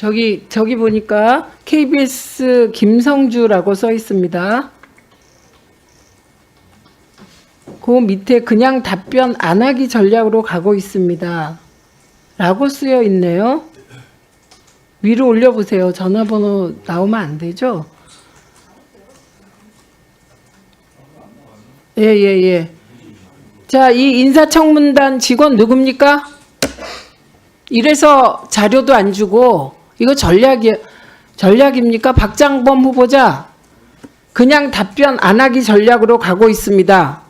저기 보니까 KBS 김성주라고 써 있습니다. 그 밑에 그냥 답변 안 하기 전략으로 가고 있습니다. 라고 쓰여 있네요. 위로 올려보세요. 전화번호 나오면 안 되죠? 예. 자, 이 인사청문단 직원 누굽니까? 이래서 자료도 안 주고 이거 전략입니까? 박장범 후보자 그냥 답변 안 하기 전략으로 가고 있습니다.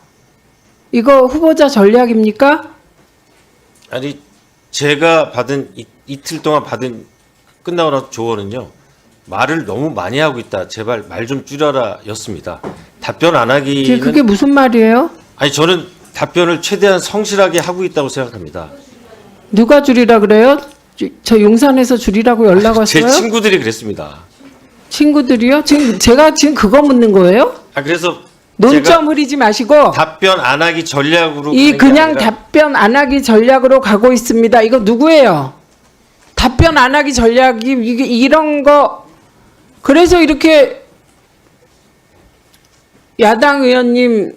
이거 후보자 전략입니까? 아니 제가 받은 이틀 동안 받은 끝나고 나서 조언은요. 말을 너무 많이 하고 있다. 제발 말 좀 줄여라 였습니다. 답변 안 하기는 그게 무슨 말이에요? 아니 저는 답변을 최대한 성실하게 하고 있다고 생각합니다. 누가 줄이라 그래요? 저 용산에서 줄이라고 연락 왔어요? 제 친구들이 그랬습니다. 친구들이요? 제가 지금 그거 묻는 거예요? 그래서 논점 흐리지 마시고 답변 안 하기 전략으로 이 가는 게 그냥 아니라 답변 안 하기 전략으로 가고 있습니다. 이거 누구예요? 답변 안 하기 전략이 이게 이런 거 그래서 이렇게 야당 의원님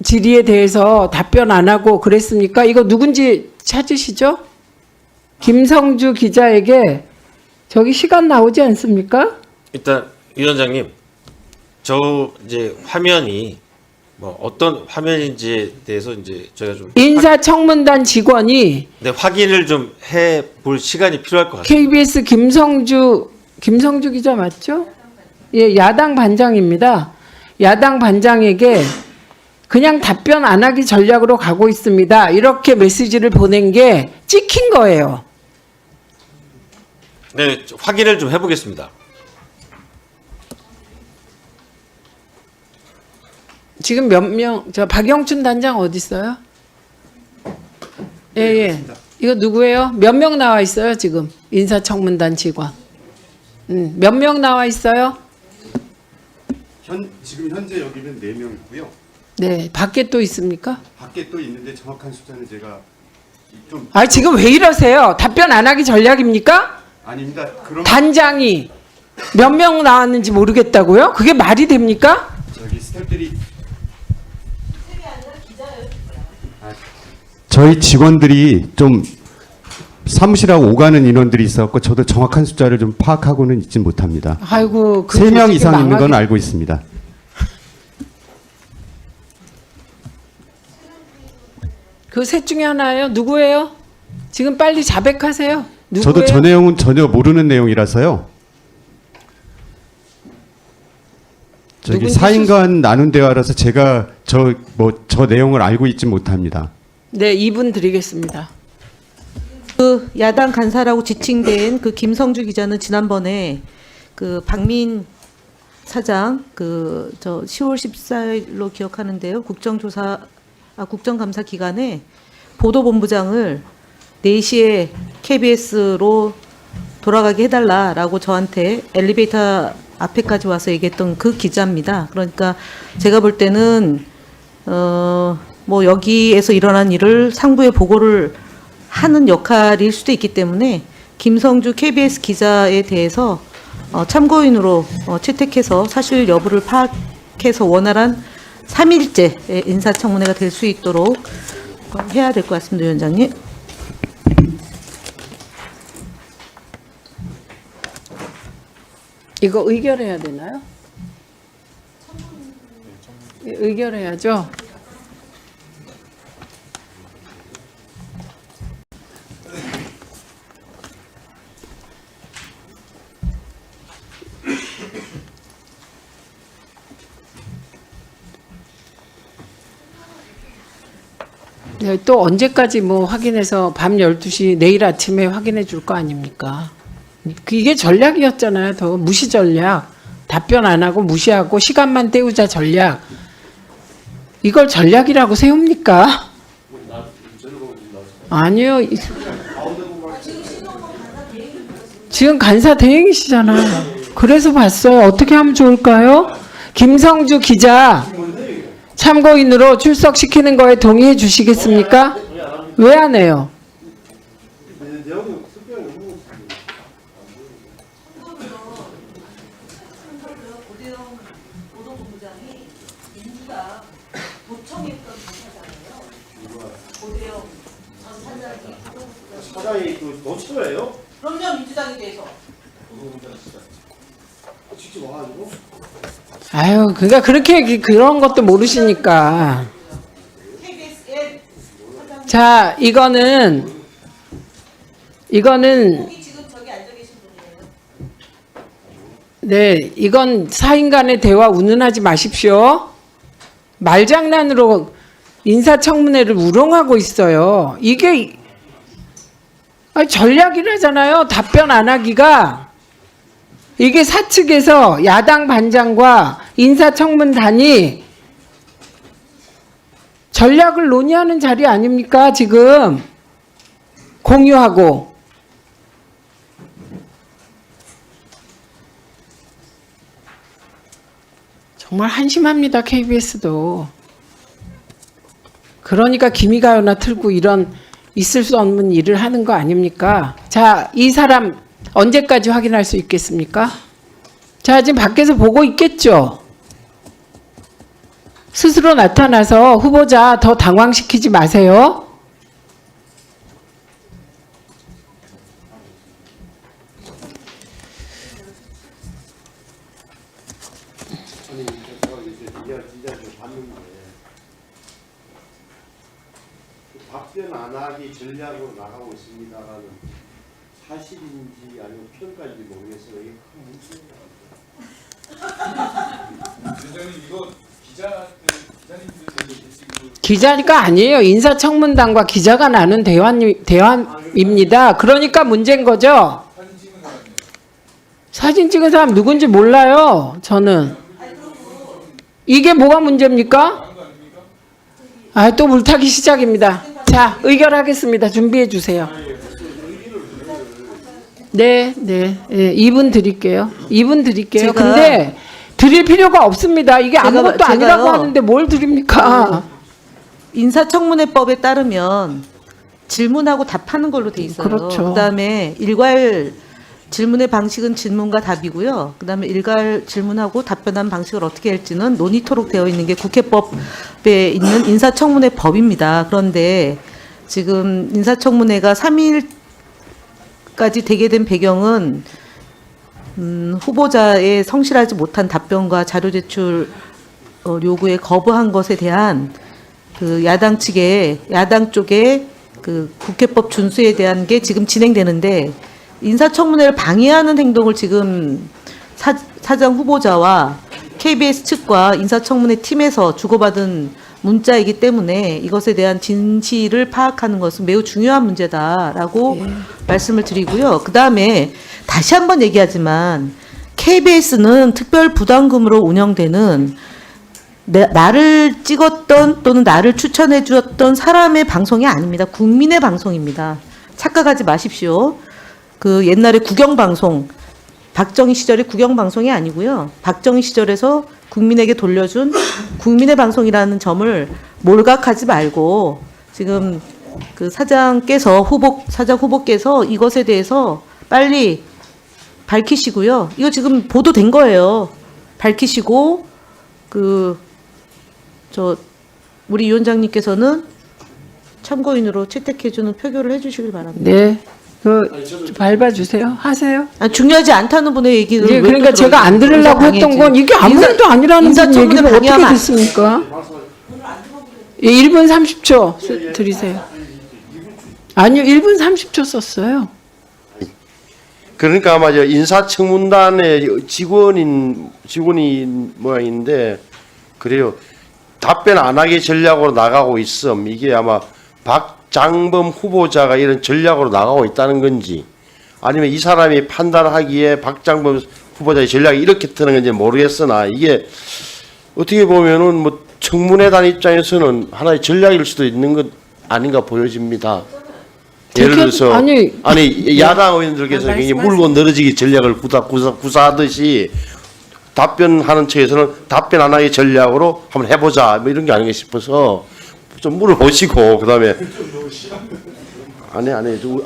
질의에 대해서 답변 안 하고 그랬습니까? 이거 누군지 찾으시죠? 김성주 기자에게 저기 시간 나오지 않습니까? 일단 위원장님 저 이제 화면이 뭐 어떤 화면인지에 대해서 이제 저희가 좀 인사청문단 직원이 확인을 좀 해 볼 시간이 필요할 것 같습니다. KBS 김성주 기자 맞죠? 예, 야당 반장입니다. 야당 반장에게 그냥 답변 안 하기 전략으로 가고 있습니다. 이렇게 메시지를 보낸 게 찍힌 거예요. 네, 확인을 좀 해보겠습니다. 지금 몇 명, 박영춘 단장 어디 있어요? 예. 이거 누구예요? 몇 명 나와 있어요, 지금? 인사청문단 직원. 몇 명 나와 있어요? 지금 현재 여기는 4명이고요. 네, 밖에 또 있습니까? 밖에 또 있는데 정확한 숫자는 제가 좀 지금 왜 이러세요? 답변 안 하기 전략입니까? 아닙니다. 그럼 단장이 몇 명 나왔는지 모르겠다고요? 그게 말이 됩니까? 저기 스태프들이 저희 직원들이 좀 사무실하고 오가는 인원들이 있었고 저도 정확한 숫자를 좀 파악하고는 있지 못합니다. 아이고, 3명 이상 있는 건 알고 있습니다. 그 셋 중에 하나예요? 누구예요? 지금 빨리 자백하세요. 누구예요? 저도 저 내용은 전혀 모르는 내용이라서요. 저기 누군지 4인간 나눈 대화라서 제가 저 내용을 알고 있지 못합니다. 네, 2분 드리겠습니다. 그 야당 간사라고 지칭된 그 김성주 기자는 지난번에 그 박민 사장 저 10월 14일로 기억하는데요. 국정감사 기간에 보도본부장을 4시에 KBS로 돌아가게 해달라라고 저한테 엘리베이터 앞에까지 와서 얘기했던 그 기자입니다. 그러니까 제가 볼 때는 뭐 여기에서 일어난 일을 상부에 보고를 하는 역할일 수도 있기 때문에 김성주 KBS 기자에 대해서 참고인으로 채택해서 사실 여부를 파악해서 원활한 3일째 인사청문회가 될 수 있도록 해야 될 것 같습니다, 위원장님. 이거 의결해야 되나요? 의결해야죠. 네, 또 언제까지 뭐 확인해서 밤 12시 내일 아침에 확인해 줄 거 아닙니까? 이게 전략이었잖아요. 더 무시 전략. 답변 안 하고 무시하고 시간만 때우자 전략. 이걸 전략이라고 세웁니까? 아니요. 지금 간사 대행이시잖아요. 그래서 봤어요. 어떻게 하면 좋을까요? 김성주 기자 참고인으로 출석시키는 거에 동의해 주시겠습니까? 왜 안 해요? 고쳐요? 그럼요, 민주당에 대해서. 직접 와가지고. 아유, 그러니까 그렇게 그런 것도 모르시니까. KBSN 자, 이거는 지금 저기 앉아 계신 분이에요. 네, 이건 사인 간의 대화 운운하지 마십시오. 말장난으로 인사청문회를 우롱하고 있어요. 이게 전략이라잖아요. 답변 안 하기가. 이게 사측에서 야당 반장과 인사청문단이 전략을 논의하는 자리 아닙니까? 지금 공유하고. 정말 한심합니다. KBS도. 그러니까 기미가요나 틀고 이런 있을 수 없는 일을 하는 거 아닙니까? 자, 이 사람 언제까지 확인할 수 있겠습니까? 자, 지금 밖에서 보고 있겠죠? 스스로 나타나서 후보자 더 당황시키지 마세요. 아니, 제가 이제 이야기를 봤는데 답변 안 하기 전략으로 나가고 있습니다라는 사실인지 아니면 평가인지 모르겠어요. 이게 큰 문제인 것 같아요. 위원장님 이거 기자님들 지금 기자가 아니에요. 인사청문단과 기자가 나눈 대화입니다. 그러니까 문제인 거죠. 사진 찍은 사람이에요. 사진 찍은 사람 누군지 몰라요. 저는. 이게 뭐가 문제입니까? 아, 또 물타기 시작입니다. 자, 의결하겠습니다. 준비해 주세요. 네, 네. 네, 2분 드릴게요. 2분 드릴게요. 제가- 근데 드릴 필요가 없습니다. 이게 아무것도 제가요. 아니라고 하는데 뭘 드립니까? 인사청문회법에 따르면 질문하고 답하는 걸로 돼 있어요. 그렇죠. 그다음에 일괄 질문의 방식은 질문과 답이고요. 그다음에 일괄 질문하고 답변한 방식을 어떻게 할지는 논의토록 되어 있는 게 국회법에 있는 인사청문회법입니다. 그런데 지금 인사청문회가 3일까지 되게 된 배경은 후보자의 성실하지 못한 답변과 자료 제출 요구에 거부한 것에 대한 그 야당 쪽의 그 국회법 준수에 대한 게 지금 진행되는데 인사청문회를 방해하는 행동을 지금 사장 후보자와 KBS 측과 인사청문회 팀에서 주고받은 문자이기 때문에 이것에 대한 진실을 파악하는 것은 매우 중요한 문제다라고 말씀을 드리고요. 그다음에 다시 한번 얘기하지만 KBS는 특별 부담금으로 운영되는 나를 찍었던 또는 나를 추천해 주었던 사람의 방송이 아닙니다. 국민의 방송입니다. 착각하지 마십시오. 그 옛날에 국영방송, 박정희 시절의 국영방송이 아니고요. 박정희 시절에서 국민에게 돌려준 국민의 방송이라는 점을 몰각하지 말고 지금 그 사장 후보께서 이것에 대해서 빨리 밝히시고요. 이거 지금 보도된 거예요. 밝히시고 우리 위원장님께서는 참고인으로 채택해주는 표결을 해주시길 바랍니다. 네. 좀 밟아주세요. 하세요. 중요하지 않다는 분의 얘기를 예, 왜 그러니까 또 제가 안 들으려고 방해지? 했던 건 이게 아무것도 아니라는 분 인사청문회 얘기를 어떻게 방해하면 듣습니까? 예, 1분 30초 드리세요. 아니요, 1분 30초 썼어요. 그러니까 아마 인사청문단의 직원이 모양인데 그래요. 답변 안 하기 전략으로 나가고 있음. 이게 아마 박장범 후보자가 이런 전략으로 나가고 있다는 건지 아니면 이 사람이 판단하기에 박장범 후보자의 전략이 이렇게 트는 건지 모르겠으나 이게 어떻게 보면은 뭐 청문회단 입장에서는 하나의 전략일 수도 있는 것 아닌가 보여집니다. 예를 들어서 아니 야당 의원들께서 굉장히 물고 늘어지기 전략을 구사하듯이 답변하는 측에서는 답변 안 하기 전략으로 한번 해보자 뭐 이런 게 아닌가 싶어서 좀 물어보시고 그다음에 아니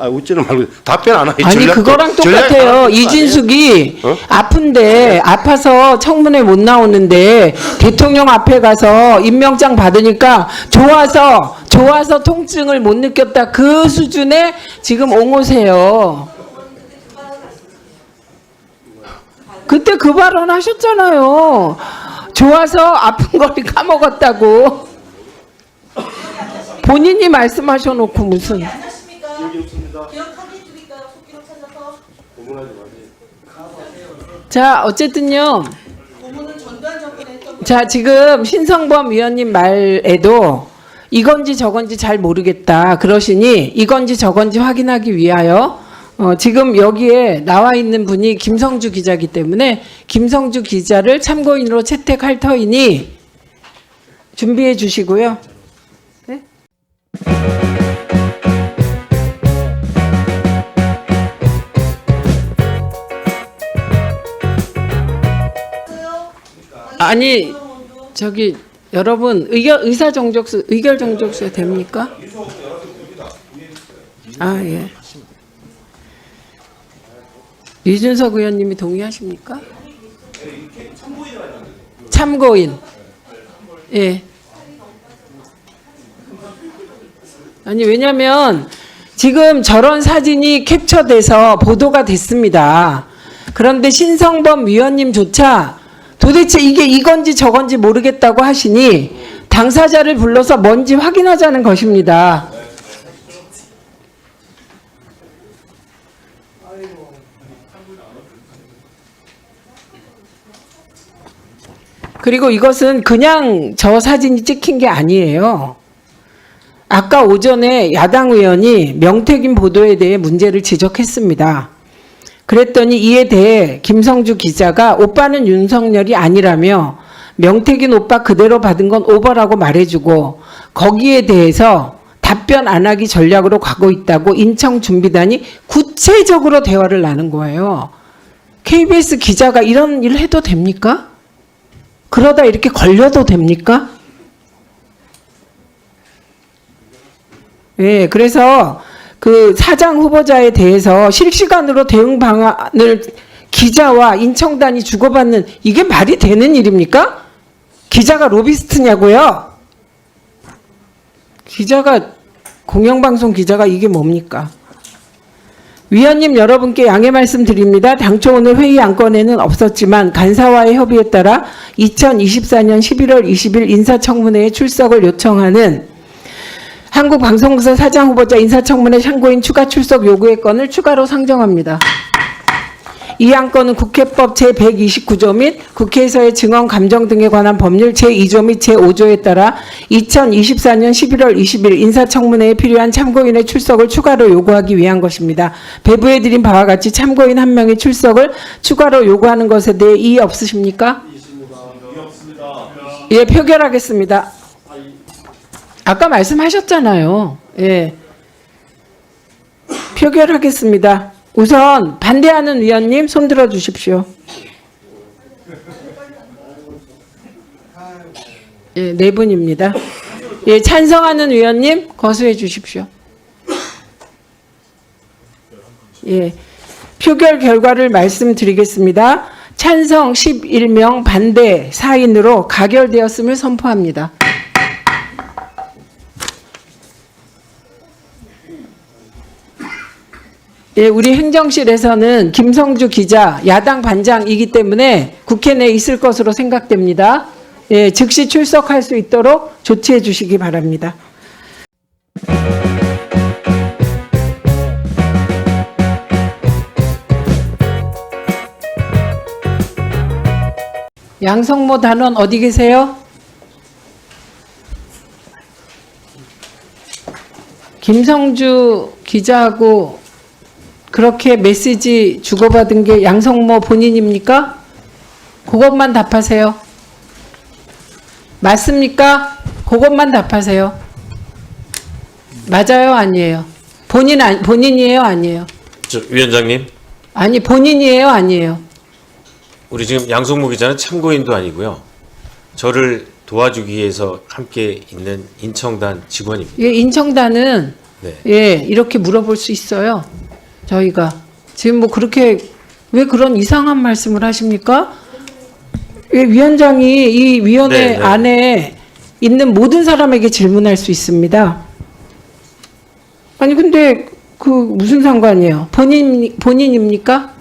웃지는 말고 답변 안 하기 아니 전략 그거랑 똑같아요. 이준숙이 아픈데 아파서 청문회 못 나오는데 대통령 앞에 가서 임명장 받으니까 좋아서 좋아서 통증을 못 느꼈다. 그 수준에 지금 옹호세요. 그때 그 발언 하셨잖아요. 좋아서 아픈 거리 까먹었다고. 본인이 말씀하셔놓고 무슨. 자, 어쨌든요. 자, 지금 신성범 위원님 말에도 이건지 저건지 잘 모르겠다 그러시니 이건지 저건지 확인하기 위하여 지금 여기에 나와 있는 분이 김성주 기자이기 때문에 김성주 기자를 참고인으로 채택할 터이니 준비해 주시고요. 네? 아니 저기 여러분 의사 정족수 의결 정족수 됩니까? 아 예. 이준석 의원님이 동의하십니까? 참고인. 예. 아니 왜냐면 지금 저런 사진이 캡처돼서 보도가 됐습니다. 그런데 신성범 위원님조차 도대체 이게 이건지 저건지 모르겠다고 하시니 당사자를 불러서 뭔지 확인하자는 것입니다. 그리고 이것은 그냥 저 사진이 찍힌 게 아니에요. 아까 오전에 야당 의원이 명태균 보도에 대해 문제를 지적했습니다. 그랬더니 이에 대해 김성주 기자가 오빠는 윤석열이 아니라며 명태균 오빠 그대로 받은 건 오버라고 말해주고 거기에 대해서 답변 안 하기 전략으로 가고 있다고 인청 준비단이 구체적으로 대화를 나눈 거예요. KBS 기자가 이런 일 해도 됩니까? 그러다 이렇게 걸려도 됩니까? 예, 그래서 그 사장 후보자에 대해서 실시간으로 대응 방안을 기자와 인청단이 주고받는 이게 말이 되는 일입니까? 기자가 로비스트냐고요? 기자가 공영방송 기자가 이게 뭡니까? 위원님 여러분께 양해 말씀드립니다. 당초 오늘 회의 안건에는 없었지만 간사와의 협의에 따라 2024년 11월 20일 인사청문회에 출석을 요청하는 한국방송사 사장 후보자 인사청문회 참고인 추가 출석 요구의 건을 추가로 상정합니다. 이 안건은 국회법 제129조 및 국회에서의 증언 감정 등에 관한 법률 제2조 및 제5조에 따라 2024년 11월 20일 인사청문회에 필요한 참고인의 출석을 추가로 요구하기 위한 것입니다. 배부해드린 바와 같이 참고인 한 명의 출석을 추가로 요구하는 것에 대해 이의 없으십니까? 예, 표결하겠습니다. 아까 말씀하셨잖아요. 예. 표결하겠습니다. 우선 반대하는 위원님 손 들어 주십시오. 예, 네 분입니다. 예, 찬성하는 위원님 거수해 주십시오. 예. 표결 결과를 말씀드리겠습니다. 찬성 11명, 반대 4인으로 가결되었음을 선포합니다. 예, 우리 행정실에서는 김성주 기자 야당 반장이기 때문에 국회 내에 있을 것으로 생각됩니다. 예, 즉시 출석할 수 있도록 조치해 주시기 바랍니다. 양성모 단원 어디 계세요? 김성주 기자하고 그렇게 메시지 주고받은 게 양성모 본인입니까? 그것만 답하세요. 맞습니까? 그것만 답하세요. 맞아요? 아니에요? 본인이에요? 아니에요? 위원장님, 아니, 본인이에요? 아니에요? 우리 지금 양성모 기자는 참고인도 아니고요. 저를 도와주기 위해서 함께 있는 인청단 직원입니다. 예, 인청단은 네. 예, 이렇게 물어볼 수 있어요. 저희가 지금 뭐 그렇게 왜 그런 이상한 말씀을 하십니까? 예, 위원장이 이 위원회 네. 안에 있는 모든 사람에게 질문할 수 있습니다. 아니 근데 그 무슨 상관이에요? 본인입니까?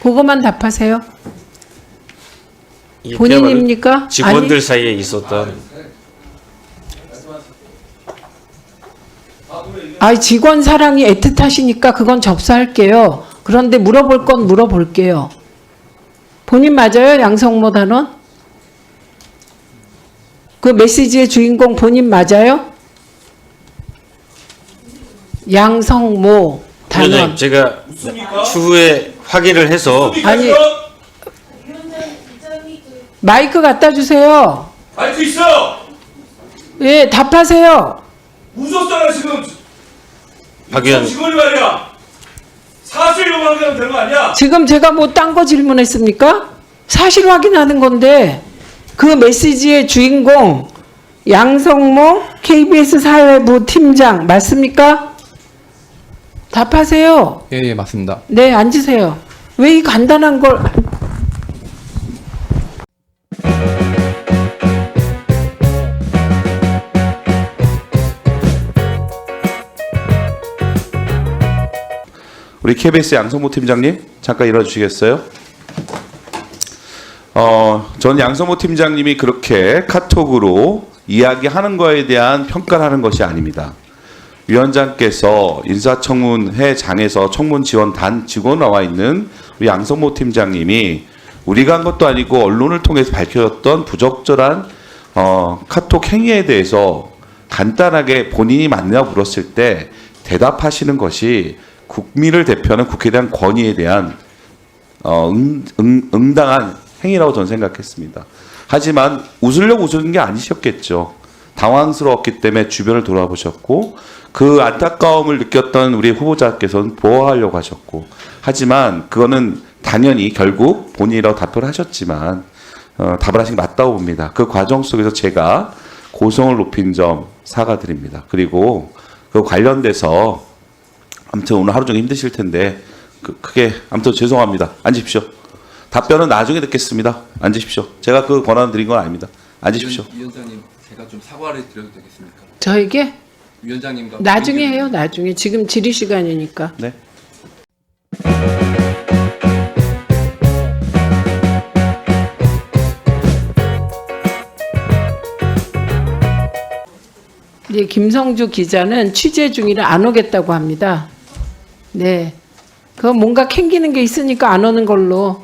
그것만 답하세요. 이게 본인입니까? 그야말로 직원들 사이에 있었던 직원 사랑이 애틋하시니까 그건 접수할게요. 그런데 물어볼 건 물어볼게요. 본인 맞아요? 양성모 단원? 그 메시지의 주인공 본인 맞아요? 양성모 단원. 위원장님, 제가 추후에 확인을 해서 아니 마이크 갖다 주세요. 마이크 있어! 예, 답하세요. 웃었잖아 지금. 박 의원 직원이 말이야. 사실 요구하면 되는 거 아니야? 지금 제가 뭐 딴 거 질문했습니까? 사실 확인하는 건데 그 메시지의 주인공 양성모 KBS 사회부 팀장 맞습니까? 답하세요. 예, 맞습니다. 네, 앉으세요. 왜 이 간단한 걸 우리 KBS 양성모 팀장님 잠깐 일어주시겠어요? 전 양성모 팀장님이 그렇게 카톡으로 이야기하는 거에 대한 평가를 하는 것이 아닙니다. 위원장께서 인사청문회장에서 청문 지원단 직원 나와 있는 우리 양성모 팀장님이 우리가 한 것도 아니고 언론을 통해서 밝혀졌던 부적절한 카톡 행위에 대해서 간단하게 본인이 맞냐 물었을 때 대답하시는 것이 국민을 대표하는 국회에 대한 권위에 대한 응당한 행위라고 저는 생각했습니다. 하지만 웃으려고 웃은 게 아니셨겠죠. 당황스러웠기 때문에 주변을 돌아보셨고 그 안타까움을 느꼈던 우리 후보자께서는 보호하려고 하셨고 하지만 그거는 당연히 결국 본인이라고 답을 하셨지만 답을 하신 게 맞다고 봅니다. 그 과정 속에서 제가 고성을 높인 점 사과드립니다. 그리고 그 관련돼서 아무튼 오늘 하루 종일 힘드실 텐데 크게 아무튼 죄송합니다. 앉으십시오. 답변은 나중에 듣겠습니다. 앉으십시오. 제가 그 권한 드린 건 아닙니다. 앉으십시오. 위원장님, 제가 좀 사과를 드려도 되겠습니까? 저에게 위원장님과 나중에 해요. 나중에 지금 질의 시간이니까. 네. 이제 김성주 기자는 취재 중이라 안 오겠다고 합니다. 네. 그거 뭔가 캥기는 게 있으니까 안 오는 걸로.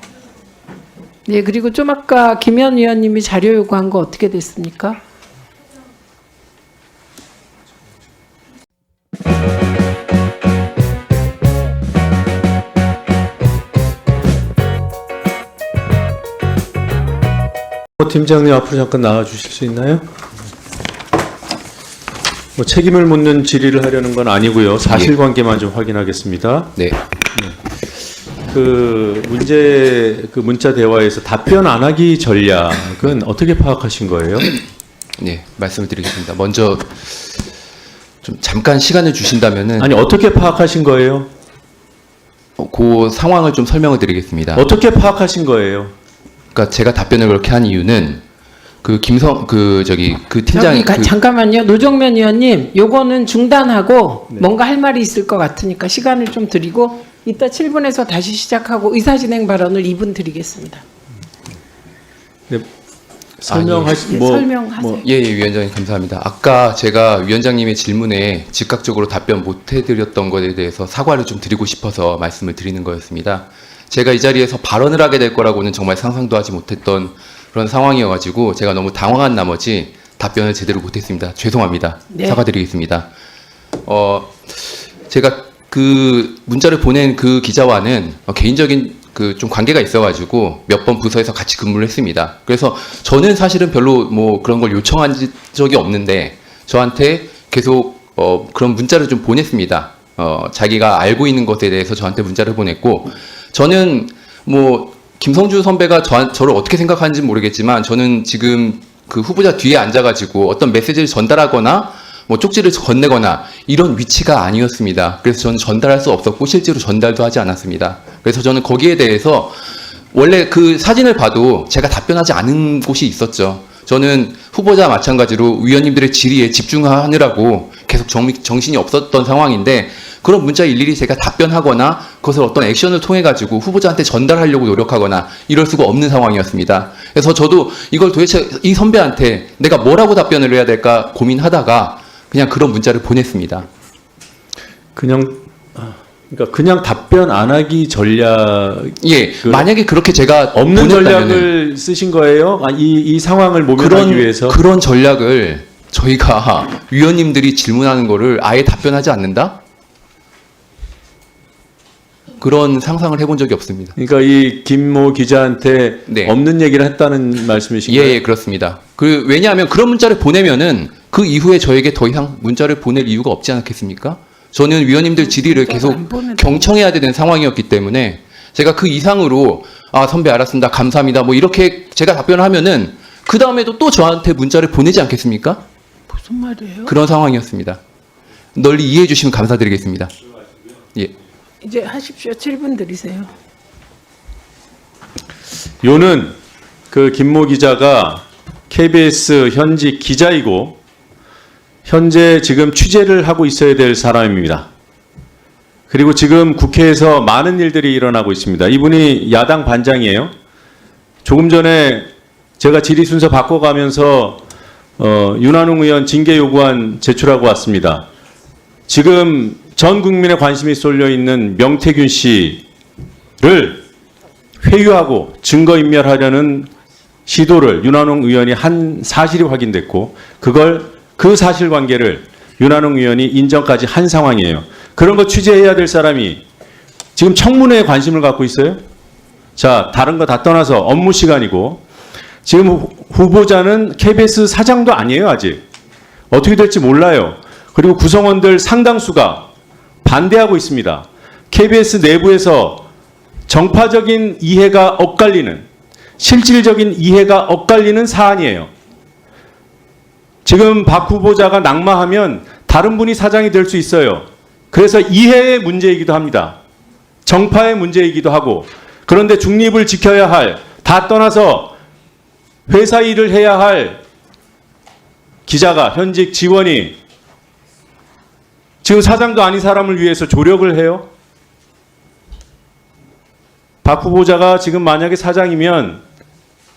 네, 그리고 좀 아까 김현 의원님이 자료 요구한 거 어떻게 됐습니까? 팀장님 앞으로 잠깐 나와 주실 수 있나요? 뭐 책임을 묻는 질의를 하려는 건 아니고요. 사실관계만 좀 확인하겠습니다. 네. 그 문자 대화에서 답변 안 하기 전략은 어떻게 파악하신 거예요? 네, 말씀을 드리겠습니다. 먼저 좀 잠깐 시간을 주신다면은 아니 어떻게 파악하신 거예요? 그 상황을 좀 설명을 드리겠습니다. 어떻게 파악하신 거예요? 그러니까 제가 답변을 그렇게 한 이유는 그 팀장이 잠깐만요. 노정면 의원님, 요거는 중단하고 뭔가 할 말이 있을 것 같으니까 시간을 좀 드리고 이따 7분에서 다시 시작하고 의사진행 발언을 2분 드리겠습니다. 네, 설명하시 설명하세요. 예, 위원장님 감사합니다. 아까 제가 위원장님의 질문에 즉각적으로 답변 못 해드렸던 것에 대해서 사과를 좀 드리고 싶어서 말씀을 드리는 거였습니다. 제가 이 자리에서 발언을 하게 될 거라고는 정말 상상도 하지 못했던 그런 상황이어가지고 제가 너무 당황한 나머지 답변을 제대로 못했습니다. 죄송합니다. 네. 사과드리겠습니다. 제가 그 문자를 보낸 그 기자와는 개인적인 그 좀 관계가 있어가지고 몇 번 부서에서 같이 근무를 했습니다. 그래서 저는 사실은 별로 뭐 그런 걸 요청한 적이 없는데 저한테 계속 그런 문자를 좀 보냈습니다. 자기가 알고 있는 것에 대해서 저한테 문자를 보냈고 저는 뭐 김성주 선배가 저를 어떻게 생각하는지 모르겠지만 저는 지금 그 후보자 뒤에 앉아가지고 어떤 메시지를 전달하거나 뭐 쪽지를 건네거나 이런 위치가 아니었습니다. 그래서 저는 전달할 수 없었고 실제로 전달도 하지 않았습니다. 그래서 저는 거기에 대해서 원래 그 사진을 봐도 제가 답변하지 않은 곳이 있었죠. 저는 후보자 마찬가지로 위원님들의 질의에 집중하느라고 계속 정신이 없었던 상황인데 그런 문자 일일이 제가 답변하거나 그것을 어떤 액션을 통해 가지고 후보자한테 전달하려고 노력하거나 이럴 수가 없는 상황이었습니다. 그래서 저도 이걸 도대체 이 선배한테 내가 뭐라고 답변을 해야 될까 고민하다가 그냥 그런 문자를 보냈습니다. 그러니까 그냥 답변 안 하기 전략 예, 만약에 그렇게 제가 없는 보냈다면은 전략을 쓰신 거예요? 이 상황을 모면하기 위해서? 그런 전략을 저희가 위원님들이 질문하는 거를 아예 답변하지 않는다? 그런 상상을 해본 적이 없습니다. 그러니까 이 김모 기자한테 네. 없는 얘기를 했다는 말씀이신 예, 거예요? 예, 그렇습니다. 왜냐하면 그런 문자를 보내면은 그 이후에 저에게 더 이상 문자를 보낼 이유가 없지 않겠습니까? 저는 위원님들 질의를 계속 안 보내도 경청해야 되는 상황이었기 때문에 제가 그 이상으로 선배 알았습니다. 감사합니다. 뭐 이렇게 제가 답변을 하면은 그 다음에도 또 저한테 문자를 보내지 않겠습니까? 무슨 말이에요? 그런 상황이었습니다. 널리 이해해 주시면 감사드리겠습니다. 예. 이제 하십시오. 7분 드리세요. 요는 그 김모 기자가 KBS 현직 기자이고 현재 지금 취재를 하고 있어야 될 사람입니다. 그리고 지금 국회에서 많은 일들이 일어나고 있습니다. 이분이 야당 반장이에요. 조금 전에 제가 질의 순서 바꿔가면서 윤한홍 의원 징계 요구안 제출하고 왔습니다. 지금 전 국민의 관심이 쏠려 있는 명태균 씨를 회유하고 증거인멸하려는 시도를 윤한홍 의원이 한 사실이 확인됐고 그 사실관계를 윤한홍 의원이 인정까지 한 상황이에요. 그런 거 취재해야 될 사람이 지금 청문회에 관심을 갖고 있어요? 자, 다른 거 다 떠나서 업무 시간이고 지금 후보자는 KBS 사장도 아니에요, 아직. 어떻게 될지 몰라요. 그리고 구성원들 상당수가 반대하고 있습니다. KBS 내부에서 정파적인 이해가 엇갈리는 실질적인 이해가 엇갈리는 사안이에요. 지금 박 후보자가 낙마하면 다른 분이 사장이 될 수 있어요. 그래서 이해의 문제이기도 합니다. 정파의 문제이기도 하고 그런데 중립을 지켜야 할 다 떠나서 회사 일을 해야 할 기자가 현직 직원이 지금 사장도 아닌 사람을 위해서 조력을 해요. 박 후보자가 지금 만약에 사장이면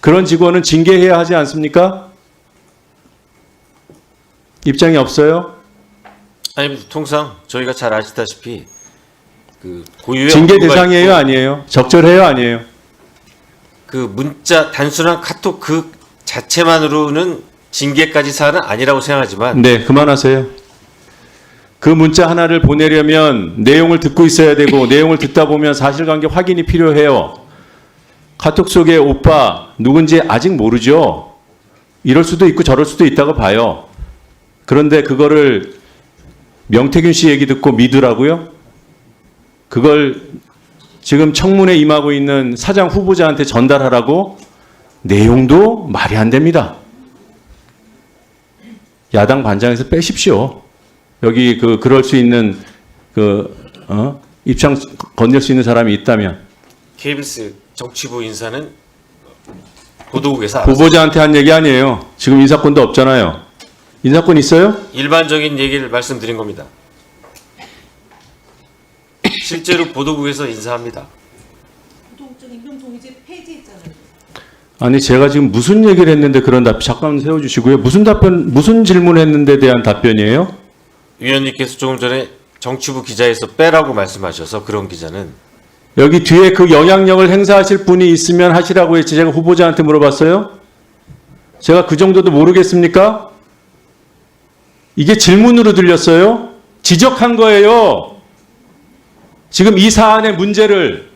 그런 직원은 징계해야 하지 않습니까? 입장이 없어요? 아니 통상 저희가 잘 아시다시피 그 고유의 징계 업무가 대상이에요, 있고 아니에요? 적절해요, 아니에요? 그 문자 단순한 카톡 그 자체만으로는 징계까지 사안은 아니라고 생각하지만 네, 그만하세요. 그 문자 하나를 보내려면 내용을 듣고 있어야 되고 내용을 듣다 보면 사실관계 확인이 필요해요. 카톡 속에 오빠 누군지 아직 모르죠. 이럴 수도 있고 저럴 수도 있다고 봐요. 그런데 그거를 명태균 씨 얘기 듣고 믿으라고요? 그걸 지금 청문회 임하고 있는 사장 후보자한테 전달하라고? 내용도 말이 안 됩니다. 야당 반장에서 빼십시오. 여기 그럴 수 있는 입장 건넬 수 있는 사람이 있다면 KBS 정치부 인사는 보도국에서 알았어요. 후보자한테 한 얘기 아니에요. 지금 인사권도 없잖아요. 인사권 있어요? 일반적인 얘기를 말씀드린 겁니다. 실제로 보도국에서 인사합니다. 아니 제가 지금 무슨 얘기를 했는데 그런 답 잠깐 세워주시고요. 무슨 질문했는데 대한 답변이에요? 위원님께서 조금 전에 정치부 기자에서 빼라고 말씀하셔서 그런 기자는 여기 뒤에 그 영향력을 행사하실 분이 있으면 하시라고 했지 제가 후보자한테 물어봤어요? 제가 그 정도도 모르겠습니까? 이게 질문으로 들렸어요? 지적한 거예요. 지금 이 사안의 문제를